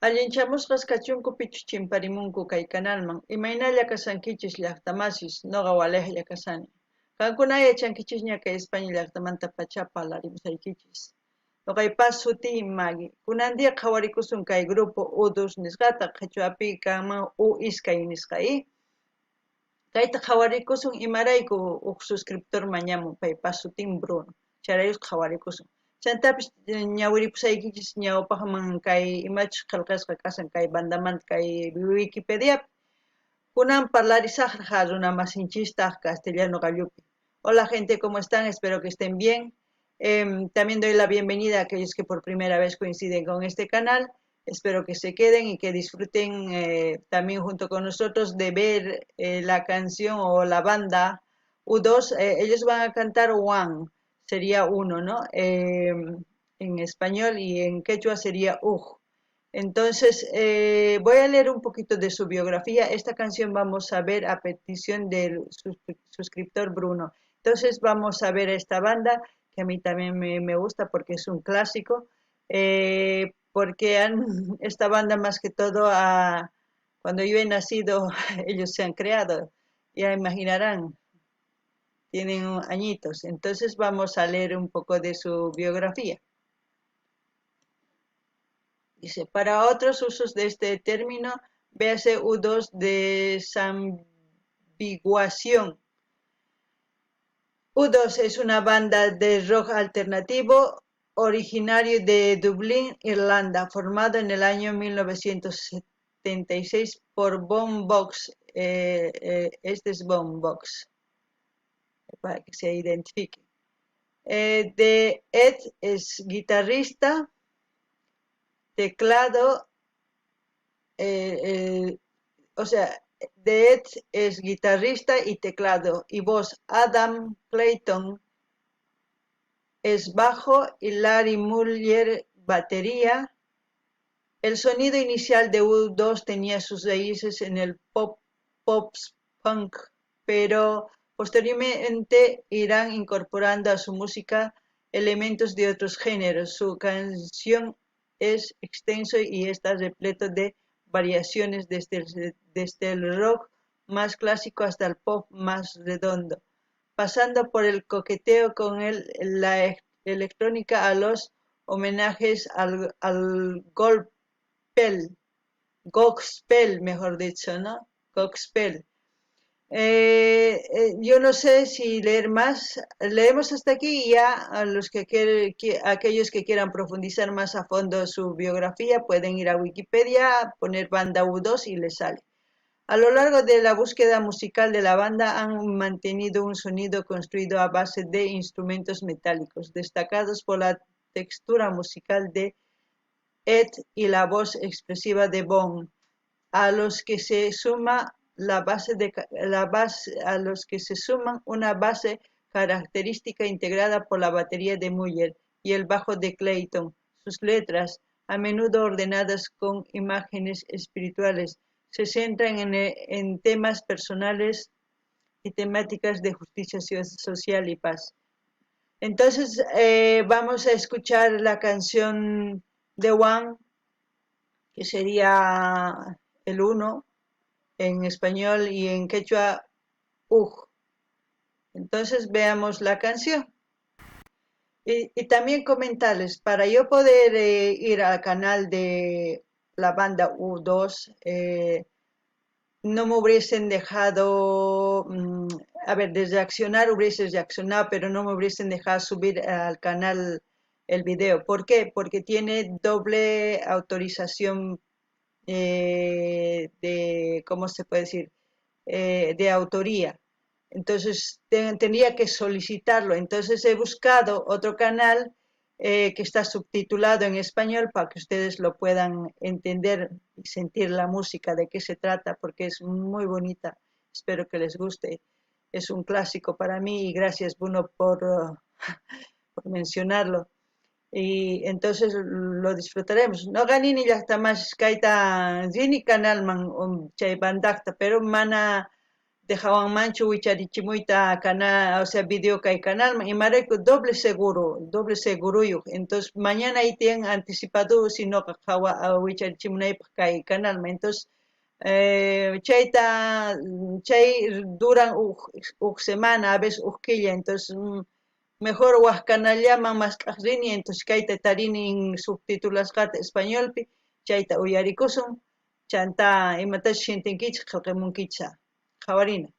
Allinchamusqas kachunku pichu chimparimunku kay kanalman. Imaynalla kasankichis llaqtamasis, noqa waliqlla kasani. Kankuna yachankichis kay España llaqtamanta pacha parlarimusaykichis. Noqaypas suti Magi. Kunandiqa qhawarikusun kay grupo U2 nisqata qhichwapi kanman U iskay nisqai. Kayta qhawarikusun imarayku suscriptor mañamun paypas sutin Bruno. Charayus qhawarikusun. Chantapis ñawiripusaykichis ñawpaqman kay imachus qillqasqa kasan kay bandamanta kay Wikipedia. Kunan parlarisaqqa runa masinchistaq castellano gallupi. Hola gente, ¿cómo están? Espero que estén bien. También doy la bienvenida a aquellos que por primera vez coinciden con este canal. Espero que se queden y que disfruten también junto con nosotros de ver la canción o la banda U2. Ellos van a cantar One, sería uno, ¿no? En español, y en quechua sería Uj. Entonces, voy a leer un poquito de su biografía. Esta canción vamos a ver a petición del suscriptor Bruno. Entonces, vamos a ver a esta banda, que a mí también me gusta porque es un clásico, porque esta banda más que todo, cuando yo he nacido, ellos se han creado, ya imaginarán, tienen añitos. Entonces, vamos a leer un poco de su biografía. Dice, para otros usos de este término, véase U2 desambiguación. U2 es una banda de rock alternativo originario de Dublín, Irlanda, formado en el año 1976 por Boombox. Este es Boombox, para que se identifique. De Ed es guitarrista, teclado, o sea, de Ed es guitarrista y teclado, y voz. Adam Clayton es bajo y Larry Muller batería. El sonido inicial de U2 tenía sus raíces en el pop-punk, pero posteriormente irán incorporando a su música elementos de otros géneros. Su canción es extenso y está repleto de variaciones desde el rock más clásico hasta el pop más redondo, pasando por el coqueteo con la electrónica a los homenajes al gospel, mejor dicho, ¿no? Gospel. Yo no sé si leer más. Leemos hasta aquí, y ya a aquellos que quieran profundizar más a fondo su biografía pueden ir a Wikipedia, poner banda U2 y les sale. A lo largo de la búsqueda musical de la banda han mantenido un sonido construido a base de instrumentos metálicos, destacados por la textura musical de Ed y la voz expresiva de Bon, a los que se suma una base característica integrada por la batería de Muller y el bajo de Clayton. Sus letras, a menudo ordenadas con imágenes espirituales, se centran en temas personales y temáticas de justicia social y paz. Entonces, vamos a escuchar la canción de One, que sería el uno en español, y en quechua Uj. Entonces veamos la canción. Y también comentarles, para yo poder ir al canal de la banda U2, no me hubiesen dejado, a ver, desde accionar hubiesen reaccionado, pero no me hubiesen dejado subir al canal el video. ¿Por qué? Porque tiene doble autorización ¿cómo se puede decir? De autoría. Entonces tendría que solicitarlo. Entonces he buscado otro canal que está subtitulado en español para que ustedes lo puedan entender y sentir la música, de qué se trata, porque es muy bonita. Espero que les guste. Es un clásico para mí, y gracias, Bruno, por mencionarlo. Y entonces lo disfrutaremos. No ganini llaqtamas kaita rini canalman chay bandaqta, pero mana dejaban mancho wicharichimuita canal, o sea, video que hay canal, y mareco doble seguro yo. Entonces, mañana ahí tienen anticipado, si no, cajawa, wicharichimunay hay canal, entonces, chayta, chay duran semana, a veces quilla, entonces, mejor huascanallama más kajrini, entonces kaita tarini subtítulos gata español, chayta uyarikusun, chanta imatash shintinkichik, qalqimunkicha. Javarina.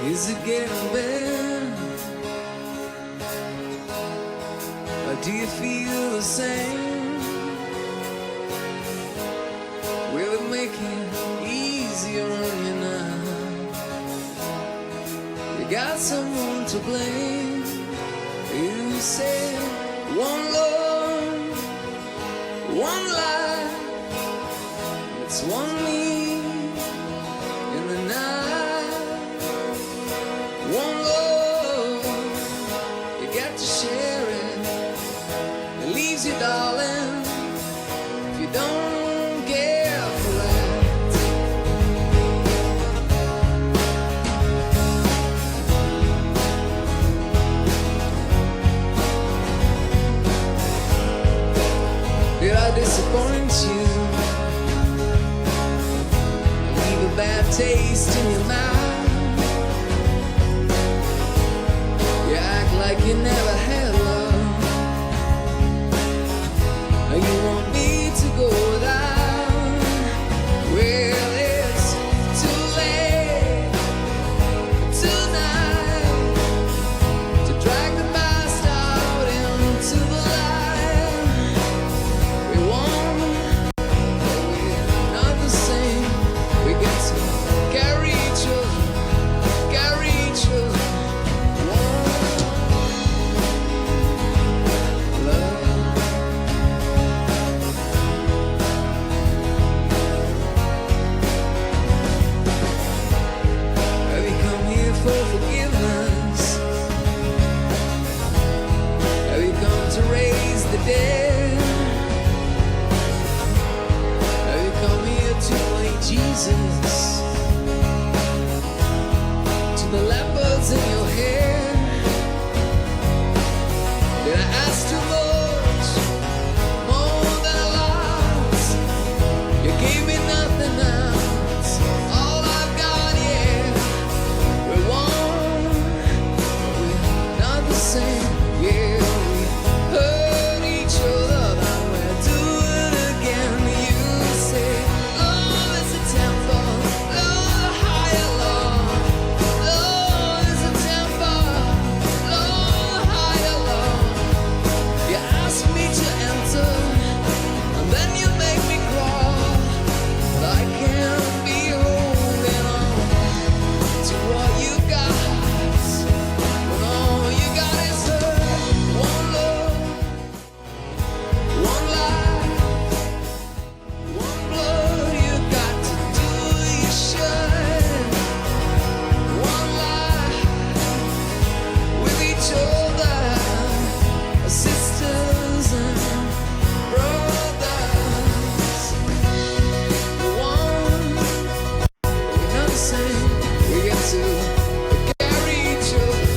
Is it getting better? Or do you feel the same? Will it make it easier on you now? You got someone to blame. You say one love, one life. It's one me in the night. One love, you got to share it. It leaves you, darling, if you don't care for it. Did I disappoint you? Leave a bad taste in your mouth? You act like you never had love. You want me to go without? Well, it's too late tonight to drag the past out into the light. We won't, we're not the same. We get to carry each other, carry each other. For forgiveness, have you come to raise the dead? Have you come here to play Jesus? To the leopards in your hair? Did I ask too much? More than a lot? You gave me nothing else. All I've got, yeah. We won't, we're not the same. Yeah, we hurt each other, now we'll do it again. You say love is a temple, love higher love. Love is a temple, love higher love. You ask me to enter, and then you make me crawl. But I can't be holding on to what you got, when all you got is hurt. One love, one life, one blood. You got to do you should. One life with each other, sisters and brothers. One, we're not the same. We get to carry each other,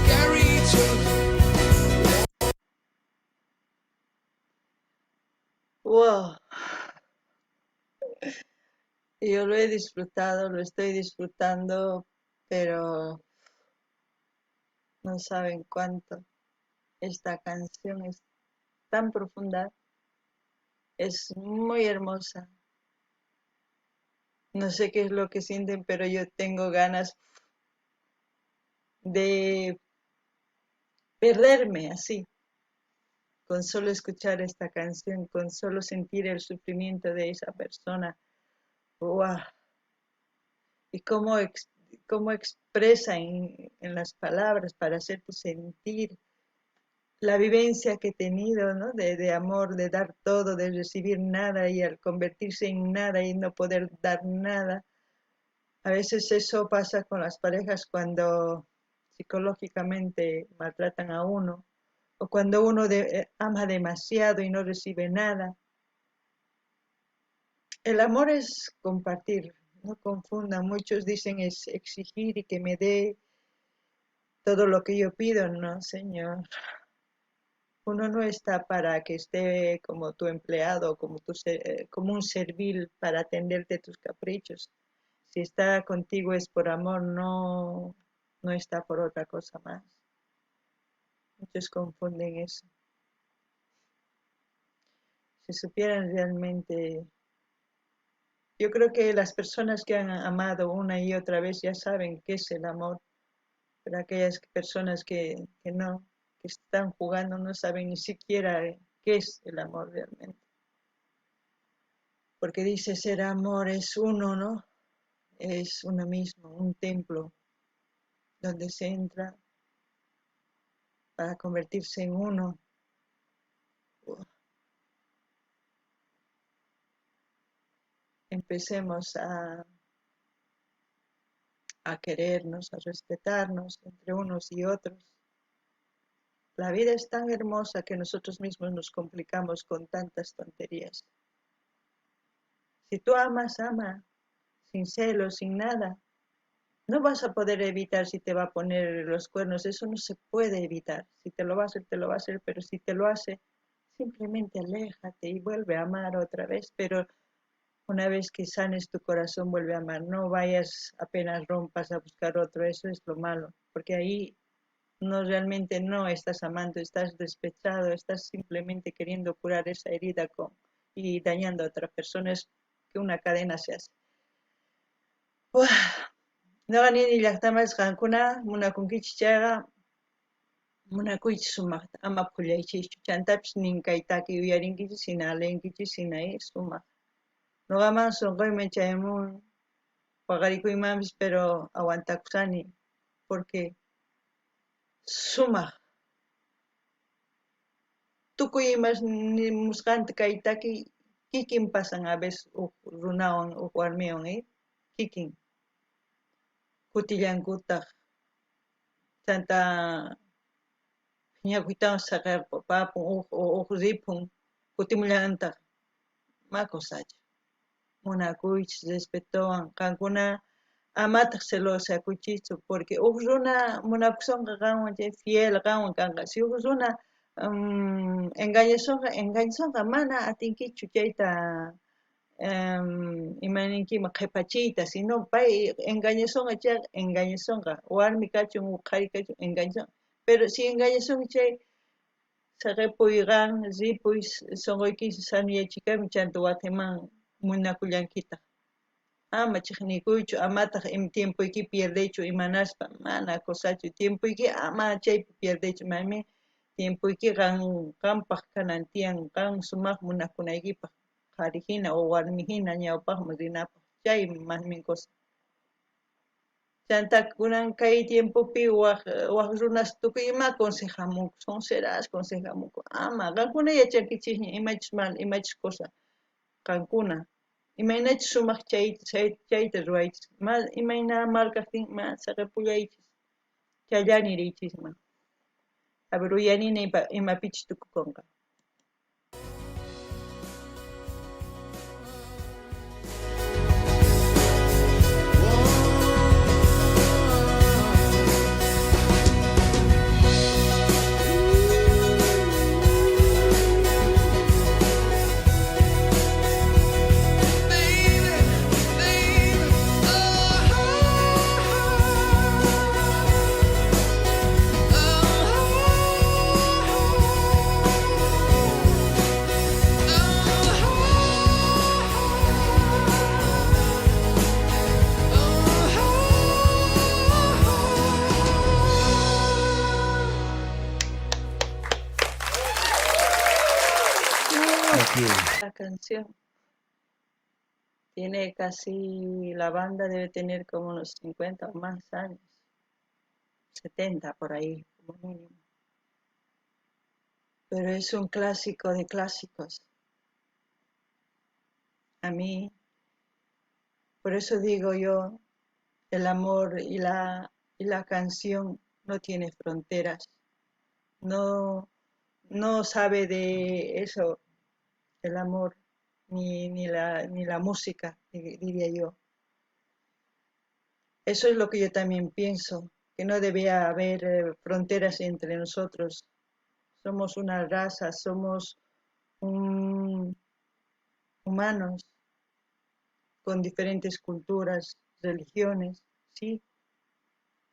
carry each other. Wow. Yo lo he disfrutado, lo estoy disfrutando, pero no saben cuánto. Esta canción es tan profunda, es muy hermosa. No sé qué es lo que sienten, pero yo tengo ganas de perderme así, con solo escuchar esta canción, con solo sentir el sufrimiento de esa persona. ¡Wow! Y cómo expresa en las palabras para hacerte sentir la vivencia que he tenido, ¿no? De amor, de dar todo, de recibir nada y al convertirse en nada y no poder dar nada. A veces eso pasa con las parejas cuando psicológicamente maltratan a uno o cuando uno ama demasiado y no recibe nada. El amor es compartir, no confundan. Muchos dicen es exigir y que me dé todo lo que yo pido. No, señor. Uno no está para que esté como tu empleado, como un servil para atenderte tus caprichos. Si está contigo es por amor, no está por otra cosa más. Muchos confunden eso. Si supieran realmente, yo creo que las personas que han amado una y otra vez ya saben qué es el amor, pero aquellas personas que no, que están jugando, no saben ni siquiera qué es el amor realmente. Porque dice ser amor es uno, ¿no? Es uno mismo, un templo donde se entra para convertirse en uno. Empecemos a querernos, a respetarnos entre unos y otros. La vida es tan hermosa que nosotros mismos nos complicamos con tantas tonterías. Si tú amas, ama, sin celos, sin nada. No vas a poder evitar si te va a poner los cuernos, eso no se puede evitar. Si te lo va a hacer, te lo va a hacer, pero si te lo hace, simplemente aléjate y vuelve a amar otra vez. Pero una vez que sanes tu corazón, vuelve a amar. No vayas apenas rompas a buscar otro, eso es lo malo, porque ahí realmente no estás amando, estás despechado, estás simplemente queriendo curar esa herida y dañando a otras personas, que una cadena se hace. Nogani llaqtamas qankuna munakunkichis munakuychis sumaqta ama pullaychischu chantapis ninkaytaki uyarinkichis hina alinkichis hina sumaq. Noqaman sunquyman chaymun paqarikuymanpis pero aguantakusani porque sumaq tukuy imas musqanta kaytaki kikin pasan a veces runawan warmiwan kikin kutillankutaq chanta ñawiytawan saqirpapapun ripun kutimullanantaq makusacha munakuychis respetuwan qankuna amataq celosakuchiychu porque runa munakusunqa qanwan chay fiel qanwan kanqa si runa engañasunqa mana atinkichu chayta imaninkiman qhipachiyta sino pay engañasunqa chay engañasunqa warmi kachun qhari kachun engañasunqa pero si engañasunqa chay saqepuy qan ripuy sunquykichis saniyachikaymi chanta wataman munakullankita ama chiqnikuychu amataq tiempuyki pierdaychu imanaspa mana akusachu tiempuyki ama chaypi pierdaychu mami tiempuyki qanpaq kanan tiyan qan sumaq munakunaykipaq qhari hina o warmi hina ñawpaqman rinapaq chay masmin cosa chanta kunan kay tiempopi waq runas tukuy ima aconsejamunku sonceras aconsejamunku ama qankuna yachankichisña imachis mal imachis cosa qankuna imaynachus sumaq chayta ruwaychis imayna mal kaqtin saqepullaychis chayllani riychisman a ver uyanina imapichis tukukunqa oh, oh, oh. canción. Tiene casi, la banda debe tener como unos 50 o más años, 70 por ahí, como mínimo. Pero es un clásico de clásicos. A mí, por eso digo yo, el amor y la canción no tiene fronteras. No, no sabe de eso el amor, ni la música, diría yo. Eso es lo que yo también pienso, que no debía haber fronteras entre nosotros. Somos una raza, somos un- humanos con diferentes culturas, religiones, sí,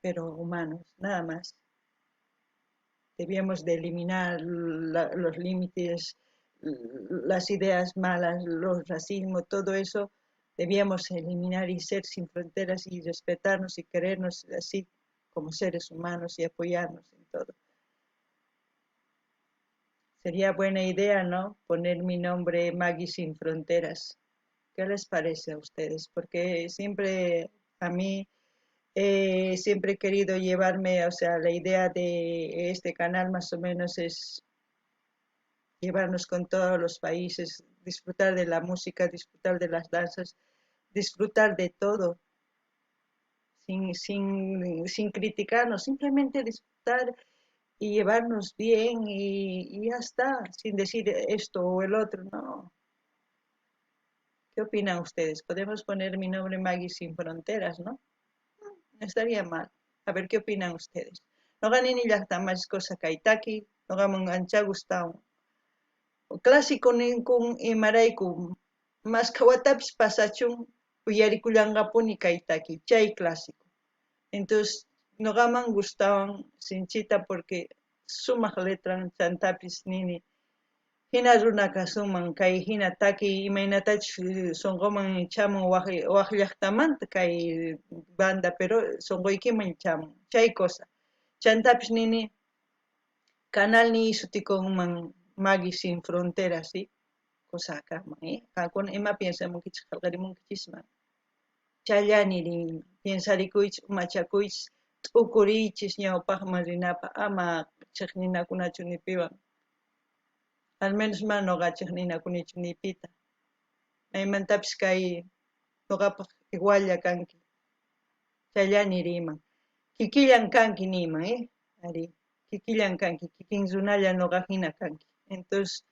pero humanos, nada más. Debíamos de eliminar los límites, las ideas malas, los racismos, todo eso debíamos eliminar y ser sin fronteras y respetarnos y querernos así como seres humanos y apoyarnos en todo. Sería buena idea, ¿no? Poner mi nombre Maggie Sin Fronteras. ¿Qué les parece a ustedes? Porque siempre a mí siempre he querido llevarme, o sea, la idea de este canal más o menos es llevarnos con todos los países, disfrutar de la música, disfrutar de las danzas, disfrutar de todo, sin criticarnos, simplemente disfrutar y llevarnos bien y ya está, sin decir esto o el otro, no. ¿Qué opinan ustedes? Podemos poner mi nombre Maggie Sin Fronteras, ¿no? No estaría mal. A ver qué opinan ustedes. No ganen ni las damas cosa kaitaki, no gaman ancha gustado. Clásico ninkun imaraykum maskawatapish pasachun uyarikullanqapuni kaytaki chay clásico. Entonces noqaman gustaban sinchita porque sumaq letran chantapis nini hina runa kasuman kay hina taki imaynatachus sonqoman chamun waq llaqtamanta kay banda pero sonqoykiman chamun chay cosa chantapis nini canal ni sutikunman Maggie Sin Fronteras, ¿sí? Cosa acá, Kakuna ima piensamunkichis qillqarimunkichisman. Challani piensarikuychis, machakuychis, t'ukuriychis ñawpaqman rinapa ama chiqninakunachu nipiwan. Al menos ma noqa chiqninakunichu nipita. Maymantapis kay noqapaq igualla kanki. Challani riman. Kikillan kanki niman, Ari. Kikillan kanki, kikin runalla noqa hina kanki. Entonces,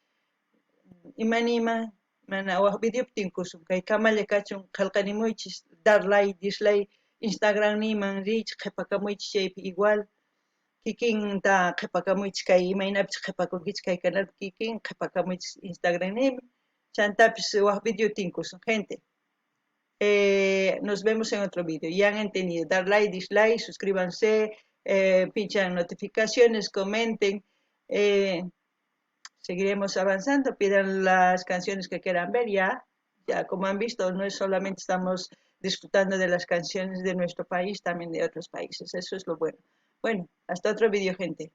imanima mana waq videoptin kusun kay kamalla kachun qillqanimuychis dar like dislike Instagram niman riychis qhipakamuychis chaypi igual kikinta qhipakamuychis kay imaynapis qhipakunkichis kay canalpi kikin qhipakamuychis Instagram nimi chantapis waq videotin kusun gente. Nos vemos en otro video. Ya han entendido. Dar like, dislike, suscríbanse, pinchan notificaciones, comenten. Seguiremos avanzando. Pidan las canciones que quieran ver. Ya como han visto, no es solamente estamos disfrutando de las canciones de nuestro país, también de otros países. Eso es lo bueno. Bueno, hasta otro video, gente.